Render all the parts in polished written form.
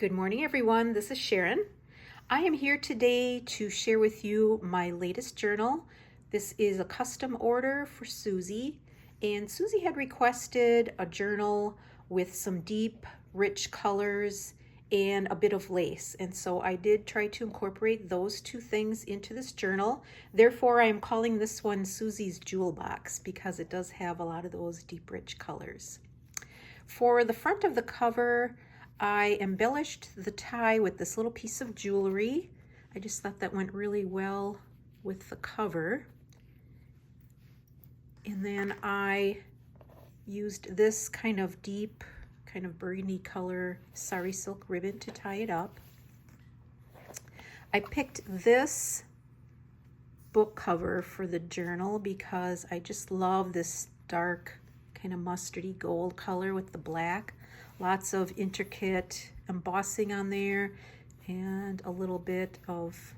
Good morning, everyone. This is Sharon. I am here today to share with you my latest journal. This is a custom order for Suzi, and Suzi had requested a journal with some deep, rich colors and a bit of lace. And so I did try to incorporate those two things into this journal. Therefore, I am calling this one Suzi's Jewel Box because it does have a lot of those deep, rich colors. For the front of the cover, I embellished the tie with this little piece of jewelry. I just thought that went really well with the cover. And then I used this kind of deep, kind of burgundy color sari silk ribbon to tie it up. I picked this book cover for the journal because I just love this dark kind of mustardy gold color with the black. Lots of intricate embossing on there and a little bit of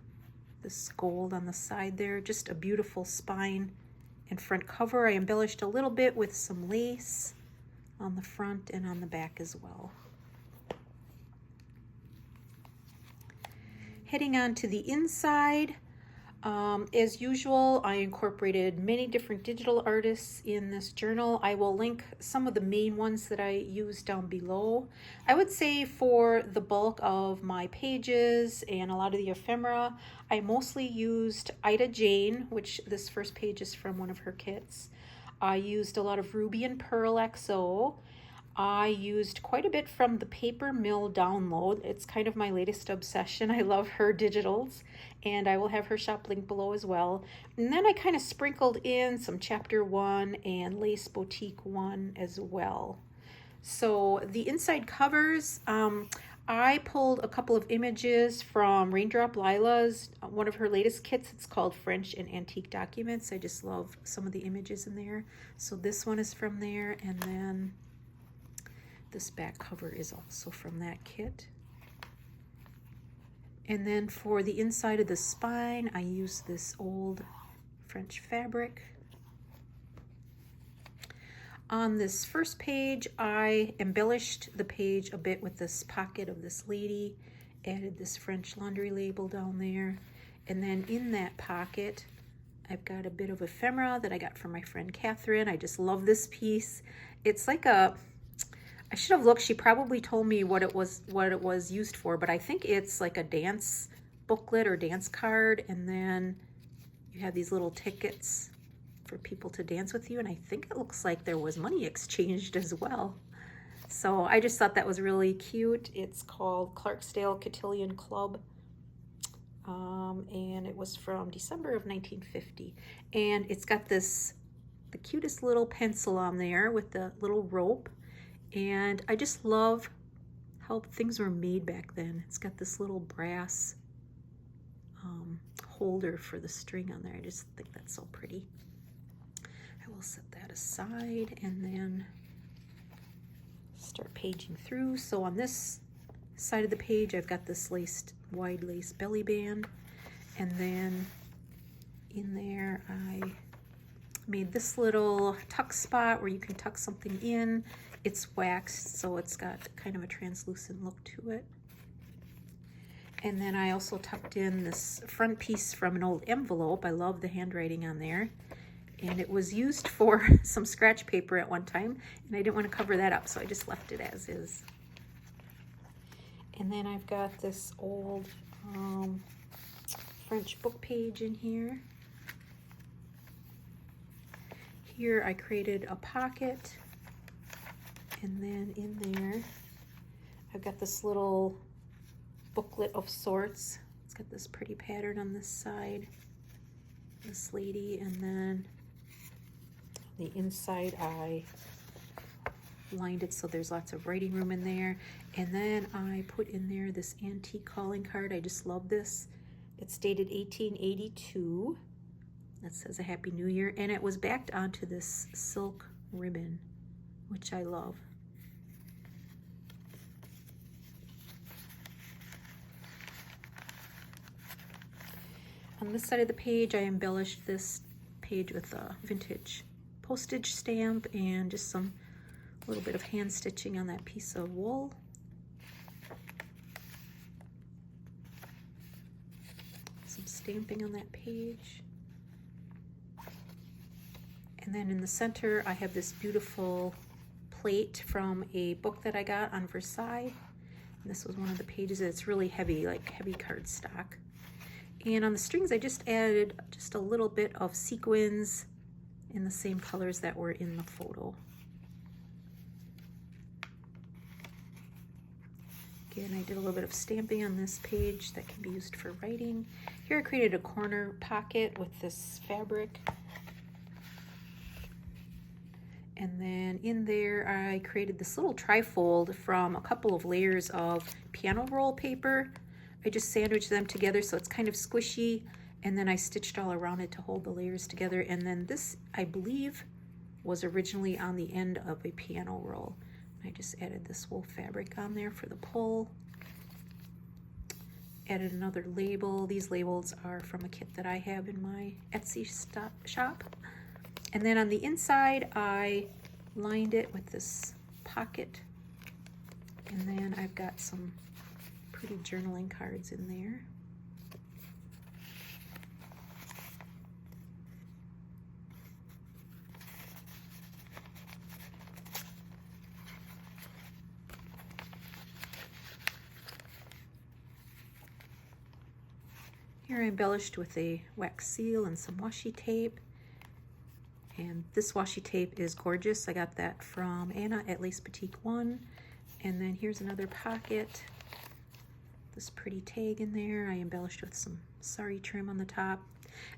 this gold on the side there. Just a beautiful spine and front cover. I embellished a little bit with some lace on the front and on the back as well. Heading on to the inside, as usual, I incorporated many different digital artists in this journal. I will link some of the main ones that I used down below. I would say for the bulk of my pages and a lot of the ephemera, I mostly used Ida Jane, which this first page is from one of her kits. I used a lot of Ruby and Pearl XO. I used quite a bit from the Paper Mill download. It's kind of my latest obsession. I love her digitals, and I will have her shop link below as well. And then I kind of sprinkled in some Chapter 1 and Lace Boutique 1 as well. So the inside covers, I pulled a couple of images from Raindrop Lila's, one of her latest kits. It's called French and Antique Documents. I just love some of the images in there. So this one is from there, and then this back cover is also from that kit. And then for the inside of the spine, I used this old French fabric. On this first page, I embellished the page a bit with this pocket of this lady, added this French laundry label down there. And then in that pocket, I've got a bit of ephemera that I got from my friend Catherine. I just love this piece. It's like a, I should have looked. She probably told me what it was used for, but I think it's like a dance booklet or dance card, and then you have these little tickets for people to dance with you, and I think it looks like there was money exchanged as well. So I just thought that was really cute. It's called Clarksdale Cotillion Club, and it was from December of 1950, and it's got this, the cutest little pencil on there with the little rope. And I just love how things were made back then. It's got this little brass holder for the string on there. I just think that's so pretty. I will set that aside and then start paging through. So on this side of the page, I've got this laced, wide lace belly band. And then in there, I made this little tuck spot where you can tuck something in. It's waxed, so it's got kind of a translucent look to it. And then I also tucked in this front piece from an old envelope. I love the handwriting on there. And it was used for some scratch paper at one time, and I didn't want to cover that up, so I just left it as is. And then I've got this old French book page in here. Here I created a pocket. And then in there, I've got this little booklet of sorts. It's got this pretty pattern on this side, this lady, and then the inside I lined it so there's lots of writing room in there. And then I put in there this antique calling card. I just love this. It's dated 1882. That says a Happy New Year, and it was backed onto this silk ribbon, which I love. On this side of the page, I embellished this page with a vintage postage stamp and just some little bit of hand stitching on that piece of wool. stamping on that page. And then in the center, I have this beautiful plate from a book that I got on Versailles. And this was one of the pages. It's really heavy, like heavy cardstock. And on the strings, I just added just a little bit of sequins in the same colors that were in the photo. Again, I did a little bit of stamping on this page that can be used for writing. Here I created a corner pocket with this fabric. And then in there, I created this little trifold from a couple of layers of piano roll paper. I just sandwiched them together so it's kind of squishy, and then I stitched all around it to hold the layers together. And then this, I believe, was originally on the end of a piano roll. I just added this wool fabric on there for the pull. Added another label. These labels are from a kit that I have in my Etsy shop. And then on the inside, I lined it with this pocket. And then I've got some pretty journaling cards in there. Here I embellished with a wax seal and some washi tape. And this washi tape is gorgeous. I got that from Anna at Lace Boutique 1. And then here's another pocket. This pretty tag in there. I embellished with some sari trim on the top.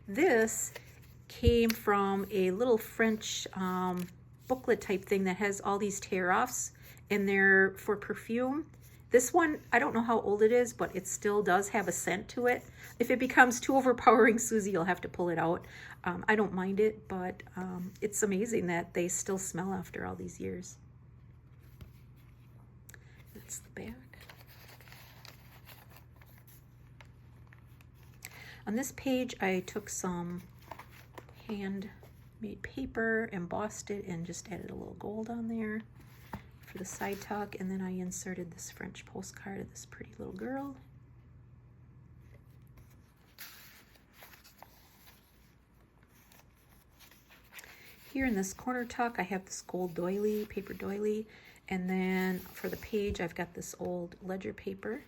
This came from a little French booklet type thing that has all these tear-offs, and they're for perfume. This one, I don't know how old it is, but it still does have a scent to it. If it becomes too overpowering, Susie, you'll have to pull it out. I don't mind it, but it's amazing that they still smell after all these years. That's the back. On this page, I took some handmade paper, embossed it, and just added a little gold on there for the side tuck, and then I inserted this French postcard of this pretty little girl. Here in this corner tuck, I have this gold doily, paper doily, and then for the page, I've got this old ledger paper.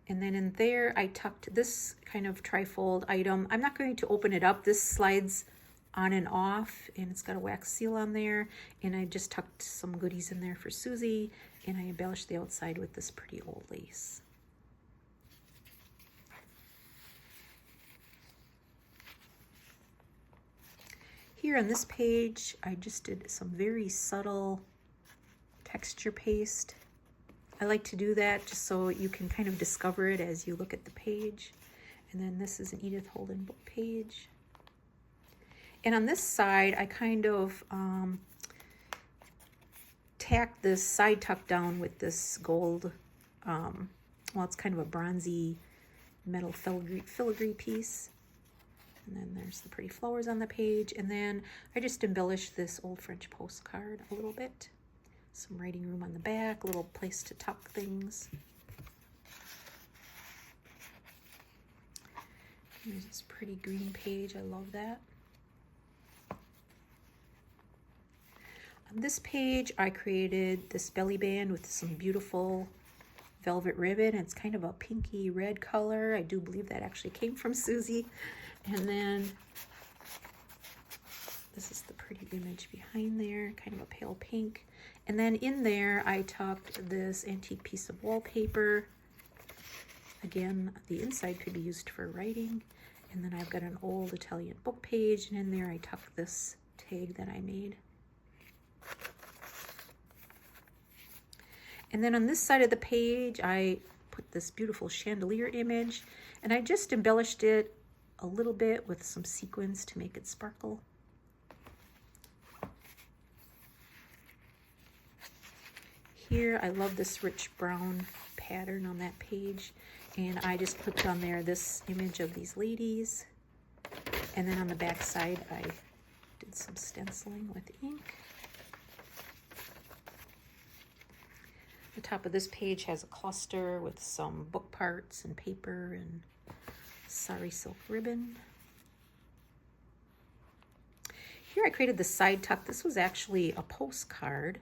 And then in there, I tucked this kind of trifold item. I'm not going to open it up. This slides on and off, and it's got a wax seal on there. And I just tucked some goodies in there for Susie, and I embellished the outside with this pretty old lace. Here on this page, I just did some very subtle texture paste. I like to do that just so you can kind of discover it as you look at the page. And then this is an Edith Holden book page. And on this side, I kind of tacked this side tuck down with this gold, well, it's kind of a bronzy metal filigree piece. And then there's the pretty flowers on the page. And then I just embellished this old French postcard a little bit. Some writing room on the back, a little place to tuck things. Here's this pretty green page. I love that. On this page, I created this belly band with some beautiful velvet ribbon. It's kind of a pinky red color. I do believe that actually came from Susie. And then this is the pretty image behind there, kind of a pale pink. And then in there, I tucked this antique piece of wallpaper. Again, the inside could be used for writing. And then I've got an old Italian book page, and in there I tucked this tag that I made. And then on this side of the page, I put this beautiful chandelier image, and I just embellished it a little bit with some sequins to make it sparkle. Here, I love this rich brown pattern on that page, and I just put on there this image of these ladies. And then on the back side, I did some stenciling with ink. The top of this page has a cluster with some book parts and paper and sari silk ribbon. Here I created the side tuck. This was actually a postcard.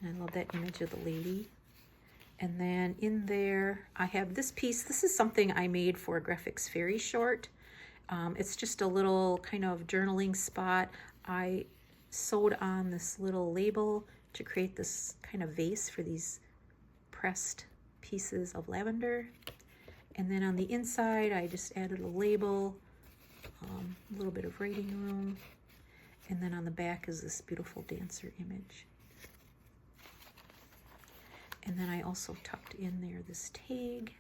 And I love that image of the lady. And then in there, I have this piece. This is something I made for a Graphics Fairy short. It's just a little kind of journaling spot. I sewed on this little label to create this kind of vase for these pressed pieces of lavender. And then on the inside, I just added a label, a little bit of writing room. And then on the back is this beautiful dancer image. And then I also tucked in there this tag.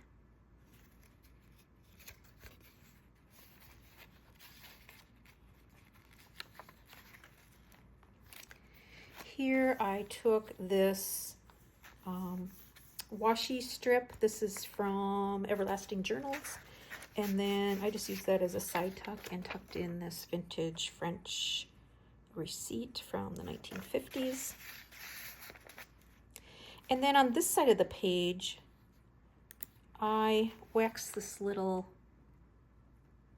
Here I took this washi strip. This is from Everlasting Journals. And then I just used that as a side tuck and tucked in this vintage French receipt from the 1950s. And then on this side of the page, I waxed this little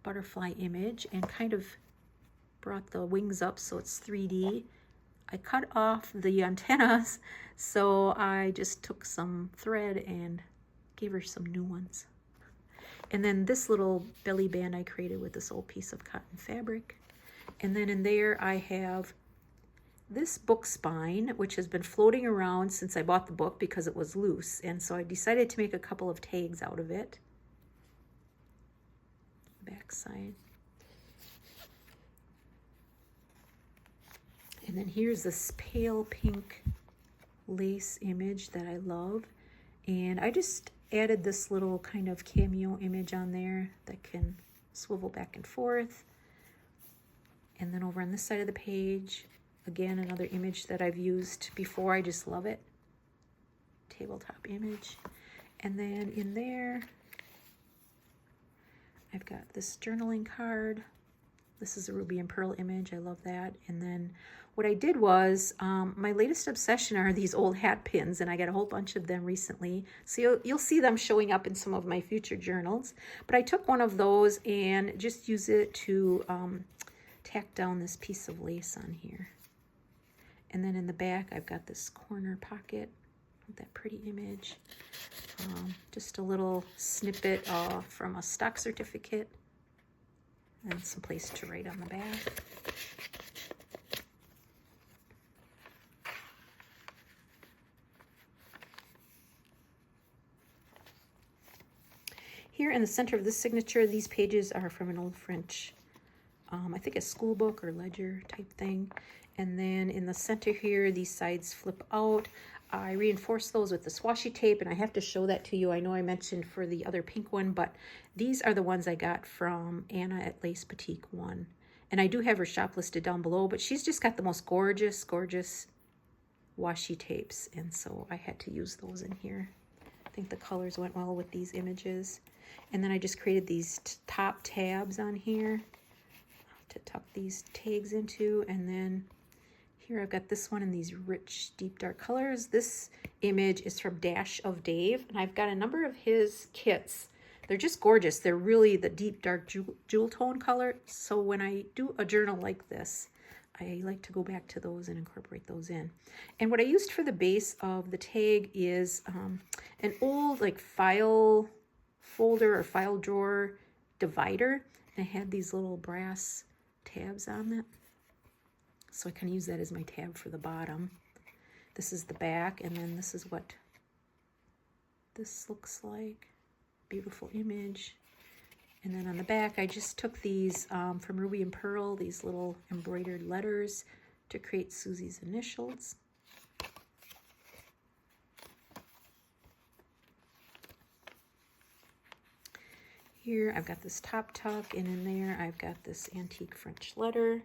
butterfly image and kind of brought the wings up so it's 3D. I cut off the antennas, so I just took some thread and gave her some new ones. And then this little belly band I created with this old piece of cotton fabric. And then in there I have this book spine, which has been floating around since I bought the book because it was loose. And so I decided to make a couple of tags out of it. Back side. And then here's this pale pink lace image that I love. And I just added this little kind of cameo image on there that can swivel back and forth. And then over on this side of the page, again, another image that I've used before. I just love it. Tabletop image. And then in there, I've got this journaling card. This is a ruby and pearl image. I love that. And then what I did was, my latest obsession are these old hat pins, and I got a whole bunch of them recently. So you'll see them showing up in some of my future journals. But I took one of those and just use it to tack down this piece of lace on here. And then in the back, I've got this corner pocket with that pretty image. Just a little snippet from a stock certificate. And some place to write on the back. Here in the center of this signature, these pages are from an old French, I think a school book or ledger type thing. And then in the center here, these sides flip out. I reinforced those with this washi tape, and I have to show that to you. I know I mentioned for the other pink one, but these are the ones I got from Anna at Lace Boutique 1. And I do have her shop listed down below, but she's just got the most gorgeous, gorgeous washi tapes. And so I had to use those in here. I think the colors went well with these images. And then I just created these top tabs on here to tuck these tags into. And then here I've got this one in these rich, deep, dark colors. This image is from Dash of Dave, and I've got a number of his kits. They're just gorgeous. They're really the deep, dark jewel tone color. So when I do a journal like this, I like to go back to those and incorporate those in. And what I used for the base of the tag is an old like file folder or file drawer divider. And I had these little brass tabs on it. So I can use that as my tab for the bottom. This is the back, and then this is what this looks like. Beautiful image. And then on the back, I just took these from Ruby and Pearl, these little embroidered letters to create Suzi's initials. Here I've got this top tuck, and in there I've got this antique French letter.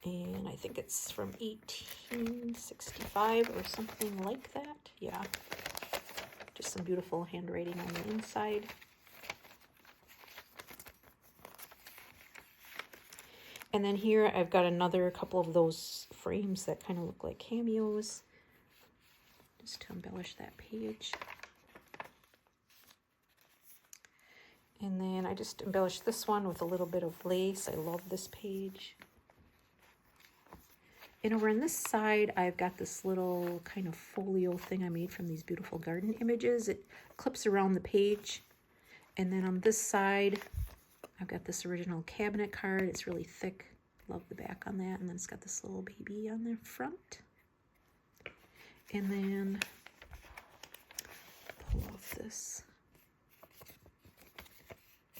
And I think it's from 1865 or something like that. Yeah. Just some beautiful handwriting on the inside. And then here I've got another couple of those frames that kind of look like cameos, just to embellish that page. And then I just embellished this one with a little bit of lace. I love this page. And over on this side, I've got this little kind of folio thing I made from these beautiful garden images. It clips around the page. And then on this side, I've got this original cabinet card. It's really thick. Love the back on that. And then it's got this little baby on the front. And then pull off this.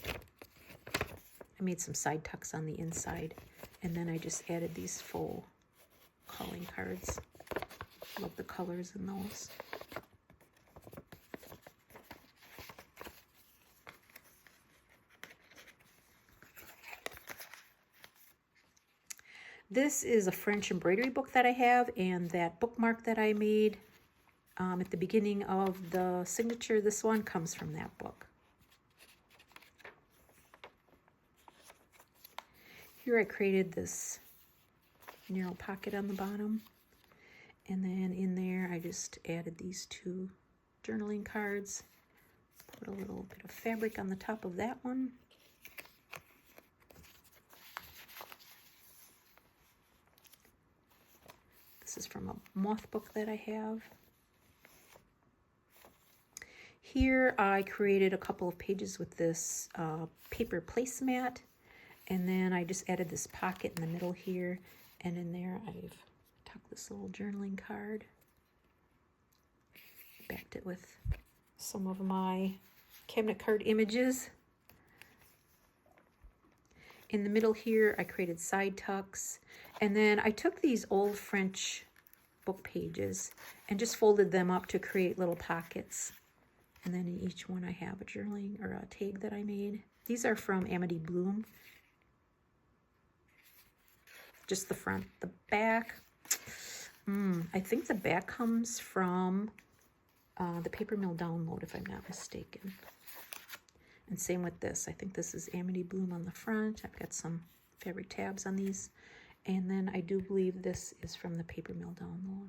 I made some side tucks on the inside. And then I just added these faux calling cards. Love the colors in those. This is a French embroidery book that I have, and that bookmark that I made at the beginning of the signature, this one comes from that book. Here I created this narrow pocket on the bottom, and then in there I just added these two journaling cards, put a little bit of fabric on the top of that one. This is from a moth book that I have. Here I created a couple of pages with this paper placemat, and then I just added this pocket in the middle here, and in there I've tucked this little journaling card. Backed it with some of my cabinet card images. In the middle here, I created side tucks, and then I took these old French book pages and just folded them up to create little pockets. And then in each one I have a journaling or a tag that I made. These are from Amity Bloom. Just the front. The back, I think the back comes from the Paper Mill Download, if I'm not mistaken. And same with this. I think this is Amity Bloom on the front. I've got some fabric tabs on these. And then I do believe this is from the Paper Mill Download.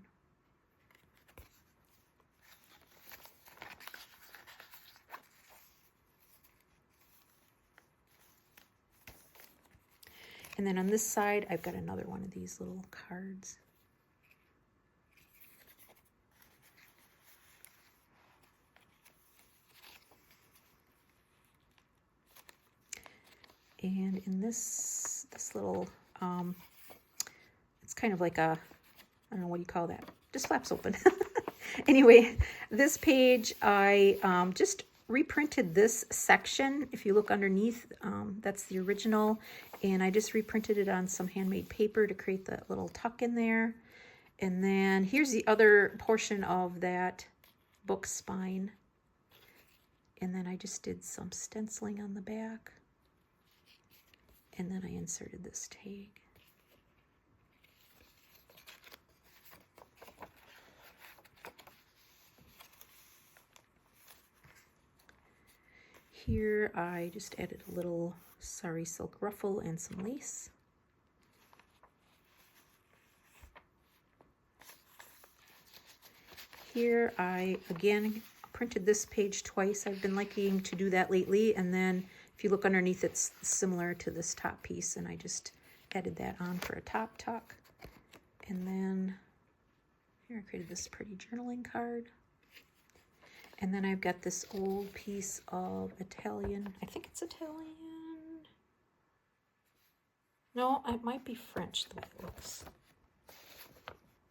And then on this side, I've got another one of these little cards. And in this little, it's kind of like a, I don't know, what do you call that? Just flaps open. Anyway, this page, I just reprinted this section. If you look underneath, that's the original. And I just reprinted it on some handmade paper to create that little tuck in there. And then here's the other portion of that book spine. And then I just did some stenciling on the back. And then I inserted this tag. Here I just added a little sari silk ruffle and some lace. Here I again printed this page twice. I've been liking to do that lately, and then if you look underneath, it's similar to this top piece, and I just added that on for a top tuck. And then here I created this pretty journaling card. And then I've got this old piece of Italian, I think it's Italian. No, it might be French the way it looks.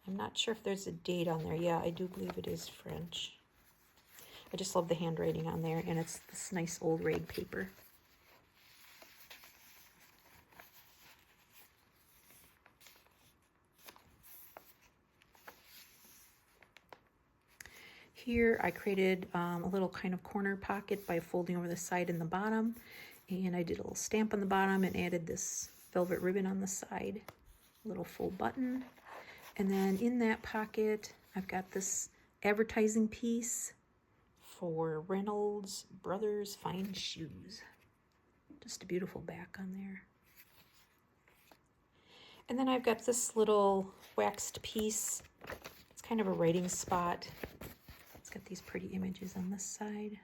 I'm not sure if there's a date on there. Yeah, I do believe it is French. I just love the handwriting on there, and it's this nice old rag paper. Here I created a little kind of corner pocket by folding over the side and the bottom, and I did a little stamp on the bottom and added this velvet ribbon on the side, a little full button. And then in that pocket I've got this advertising piece for Reynolds Brothers Fine Shoes. Just a beautiful back on there. And then I've got this little waxed piece. It's kind of a writing spot. It's got these pretty images on this side.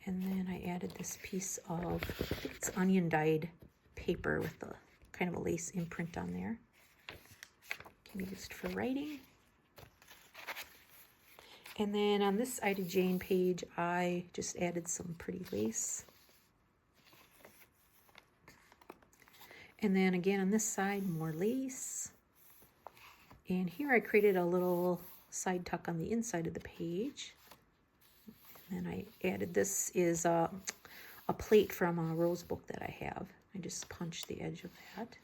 And then I added this piece of, I think it's onion dyed paper with the kind of a lace imprint on there. Can be used for writing. And then on this Ida Jane page, I just added some pretty lace. And then again on this side, more lace. And here I created a little side tuck on the inside of the page. And I added, this is a plate from a rose book that I have. I just punched the edge of that.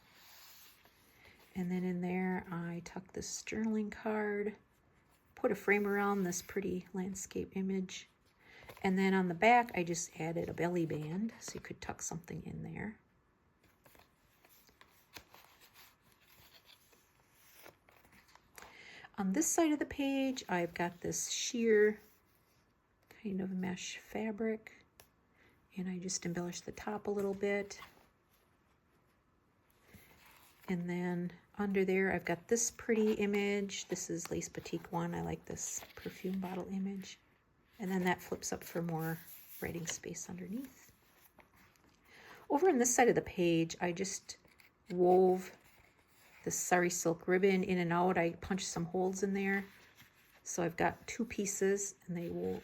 And then in there, I tucked this journaling card, put a frame around this pretty landscape image. And then on the back, I just added a belly band, so you could tuck something in there. On this side of the page, I've got this sheer kind of mesh fabric, and I just embellished the top a little bit. And then under there, I've got this pretty image. This is Lace Batik 1. I like this perfume bottle image. And then that flips up for more writing space underneath. Over on this side of the page, I just wove this sari silk ribbon in and out. I punched some holes in there. So I've got two pieces, and they will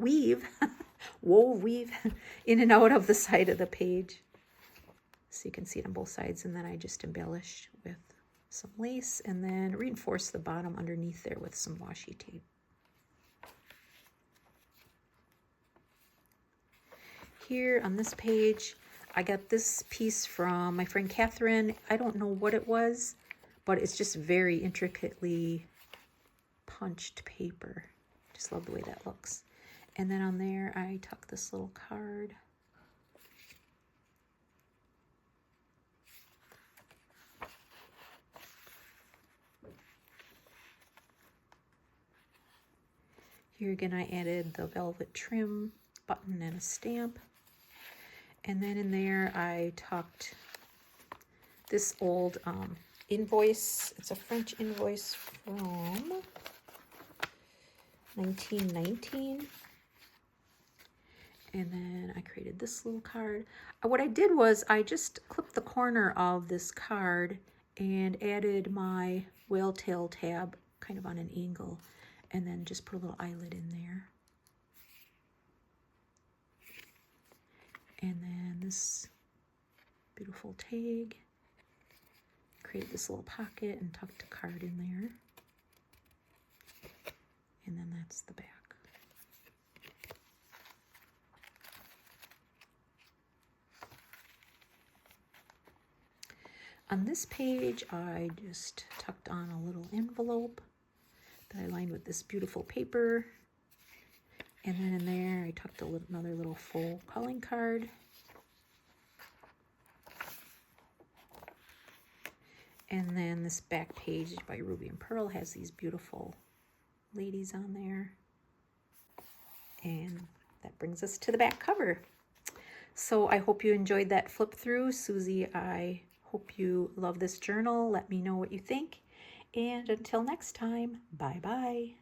weave, weave in and out of the side of the page. So you can see it on both sides. And then I just embellish with some lace and then reinforce the bottom underneath there with some washi tape. Here on this page, I got this piece from my friend Catherine. I don't know what it was, but it's just very intricately punched paper. Just love the way that looks. And then on there, I tuck this little card. Here again, I added the velvet trim button and a stamp. And then in there, I tucked this old invoice. It's a French invoice from 1919. And then I created this little card. What I did was I just clipped the corner of this card and added my whale tail tab kind of on an angle, and then just put a little eyelet in there. And then this beautiful tag. Create this little pocket and tucked a card in there. And then that's the back. On this page, I just tucked on a little envelope that I lined with this beautiful paper. And then in there, I tucked another little full calling card. And then this back page by Ruby and Pearl has these beautiful ladies on there. And that brings us to the back cover. So I hope you enjoyed that flip through. Suzi, I hope you love this journal. Let me know what you think. And until next time, bye-bye.